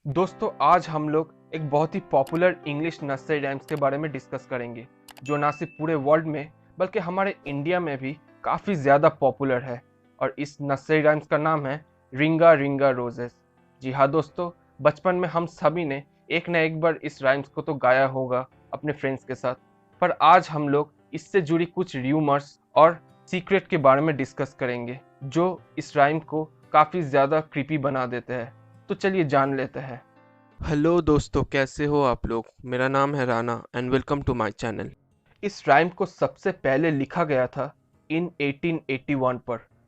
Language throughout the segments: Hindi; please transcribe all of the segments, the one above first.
दोस्तों आज हम लोग एक बहुत ही पॉपुलर इंग्लिश नर्सरी राइम्स के बारे में डिस्कस करेंगे जो ना सिर्फ पूरे वर्ल्ड में बल्कि हमारे इंडिया में भी काफ़ी ज़्यादा पॉपुलर है। और इस नर्सरी राइम्स का नाम है रिंगा रिंगा रोजेस। जी हाँ दोस्तों, बचपन में हम सभी ने एक ना एक बार इस राइम्स को तो गाया होगा अपने फ्रेंड्स के साथ। पर आज हम लोग इससे जुड़ी कुछ र्यूमर्स और सीक्रेट के बारे में डिस्कस करेंगे जो इस राइम को काफ़ी ज़्यादा क्रीपी बना देते हैं। तो चलिए जान लेते हैं। हेलो दोस्तों, कैसे हो आप लोग। मेरा नाम है Rana and welcome to my channel. इस राइम को सबसे पहले लिखा गया था इन 1881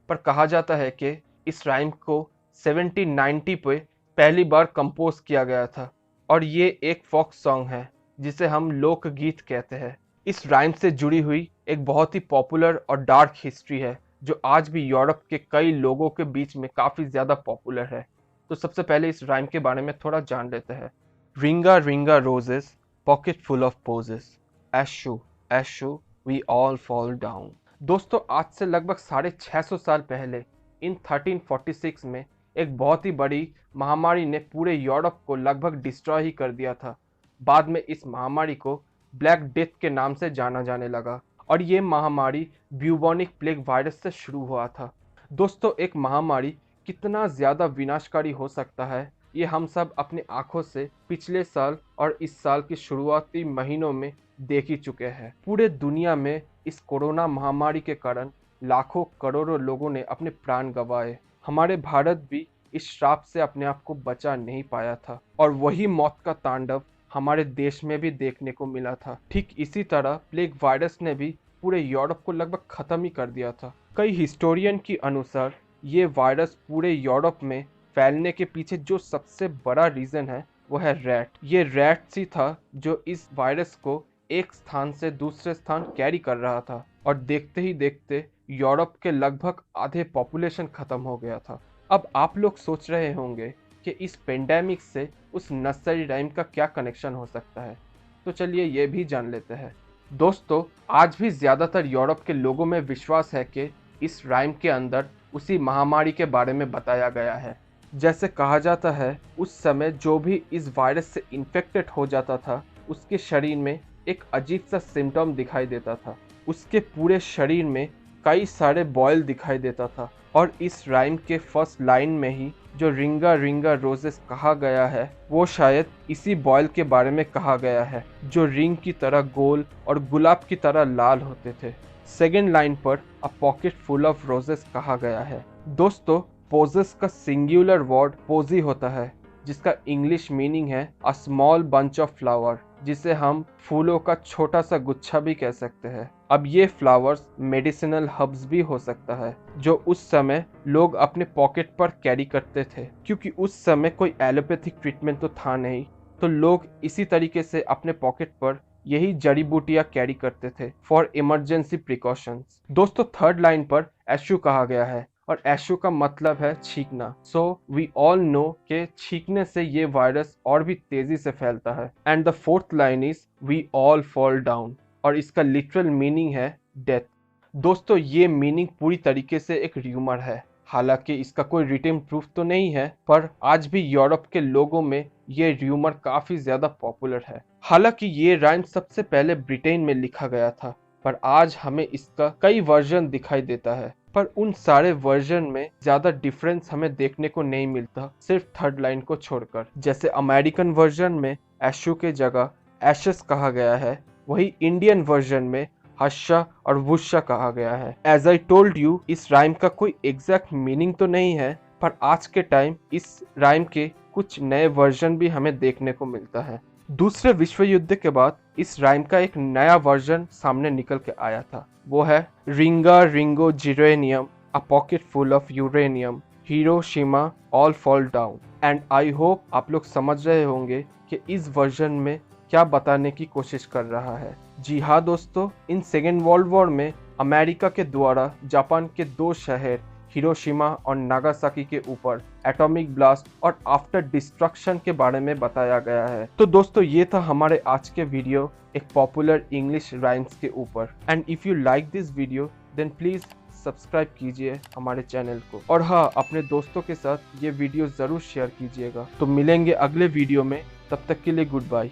पर कहा जाता है कि इस राइम को 1790 पे पहली बार कंपोज किया गया था। और ये एक फोक सॉन्ग है जिसे हम लोकगीत कहते हैं। इस राइम से जुड़ी हुई एक बहुत ही पॉपुलर और डार्क हिस्ट्री है जो आज भी यूरोप के कई लोगों के बीच में काफ़ी ज़्यादा पॉपुलर है। तो सबसे पहले इस राइम के बारे में थोड़ा जान लेते हैं। Ringa ringa roses, pocket full of posies, achoo achoo we all fall down. दोस्तों आज से लगभग 650 साल पहले इन 1346 में एक बहुत ही बड़ी महामारी ने पूरे यूरोप को लगभग डिस्ट्रॉय ही कर दिया था। बाद में इस महामारी को ब्लैक डेथ के नाम से जाना जाने लगा और ये महामारी ब्यूबोनिक प्लेग वायरस से शुरू हुआ था। दोस्तों एक महामारी कितना ज़्यादा विनाशकारी हो सकता है ये हम सब अपनी आंखों से पिछले साल और इस साल के शुरुआती महीनों में देख ही चुके हैं। पूरे दुनिया में इस कोरोना महामारी के कारण लाखों करोड़ों लोगों ने अपने प्राण गंवाए। हमारे भारत भी इस श्राप से अपने आप को बचा नहीं पाया था और वही मौत का तांडव हमारे देश में भी देखने को मिला था। ठीक इसी तरह प्लेग वायरस ने भी पूरे यूरोप को लगभग खत्म ही कर दिया था। कई हिस्टोरियन के अनुसार ये वायरस पूरे यूरोप में फैलने के पीछे जो सबसे बड़ा रीज़न है वो है रैट। ये रैट ही था जो इस वायरस को एक स्थान से दूसरे स्थान कैरी कर रहा था और देखते ही देखते यूरोप के लगभग आधे पॉपुलेशन खत्म हो गया था। अब आप लोग सोच रहे होंगे कि इस पेंडेमिक से उस नर्सरी राइम का क्या कनेक्शन हो सकता है। तो चलिए ये भी जान लेते हैं। दोस्तों आज भी ज़्यादातर यूरोप के लोगों में विश्वास है कि इस राइम के अंदर उसी महामारी के बारे में बताया गया है। जैसे कहा जाता है उस समय जो भी इस वायरस से इन्फेक्टेड हो जाता था उसके शरीर में एक अजीब सा सिम्टम दिखाई देता था। उसके पूरे शरीर में कई सारे बॉयल दिखाई देता था और इस राइम के फर्स्ट लाइन में ही जो रिंगा रिंगा रोजेस कहा गया है वो शायद इसी बॉयल के बारे में कहा गया है जो रिंग की तरह गोल और गुलाब की तरह लाल होते थे। सेकेंड लाइन पर a pocket full of roses कहा गया है। दोस्तों पोजेस का सिंगुलर वर्ड पोजी होता है जिसका इंग्लिश मीनिंग है a small bunch of flower, जिसे हम फूलों का छोटा सा गुच्छा भी कह सकते हैं। अब ये फ्लावर्स मेडिसिनल हर्ब्स भी हो सकता है जो उस समय लोग अपने पॉकेट पर कैरी करते थे क्योंकि उस समय कोई एलोपैथिक ट्रीटमेंट तो था नहीं, तो लोग इसी तरीके से अपने पॉकेट पर यही जड़ी बूटियां कैरी करते थे फॉर इमरजेंसी प्रिकॉशंस। दोस्तों थर्ड लाइन पर एशू कहा गया है और एशू का मतलब है छींकना। सो वी ऑल नो के छींकने से ये वायरस और भी तेजी से फैलता है। And the fourth line is we all fall down और इसका लिटरल मीनिंग है डेथ। दोस्तों ये मीनिंग पूरी तरीके से एक र्यूमर है, हालांकि इसका कोई रिटन प्रूफ तो नहीं है, पर आज भी यूरोप के लोगों में ये र्यूमर काफी ज्यादा पॉपुलर है। हालांकि ये राइम सबसे पहले ब्रिटेन में लिखा गया था पर आज हमें इसका कई वर्जन दिखाई देता है, पर उन सारे वर्जन में ज्यादा डिफरेंस हमें देखने को नहीं मिलता सिर्फ थर्ड लाइन को छोड़कर। जैसे अमेरिकन वर्जन में एशू के जगह एशेस कहा गया है, वही इंडियन वर्जन में हर्षा और वुषा कहा गया है। एज आई टोल्ड यू इस राइम का कोई एग्जैक्ट मीनिंग तो नहीं है, पर आज के टाइम इस राइम के कुछ नए वर्जन भी हमें देखने को मिलता है। दूसरे विश्व युद्ध के बाद इस राइम का एक नया वर्जन सामने निकल के आया था, वो है रिंगा Ringo geranium a pocket full of uranium, Hiroshima all fall down. And I hope आप लोग समझ रहे होंगे कि इस वर्जन में क्या बताने की कोशिश कर रहा है। जी हाँ दोस्तों, इन सेकेंड वर्ल्ड वॉर में अमेरिका के द्वारा जापान के 2 शहर हिरोशिमा और नागासाकी के ऊपर एटॉमिक ब्लास्ट और आफ्टर डिस्ट्रक्शन के बारे में बताया गया है। तो दोस्तों ये था हमारे आज के वीडियो एक पॉपुलर इंग्लिश राइम्स के ऊपर। And if you like this video then please subscribe कीजिए हमारे चैनल को। और हाँ, अपने दोस्तों के साथ ये वीडियो ज़रूर शेयर कीजिएगा। तो मिलेंगे अगले वीडियो में, तब तक के लिए गुड बाय।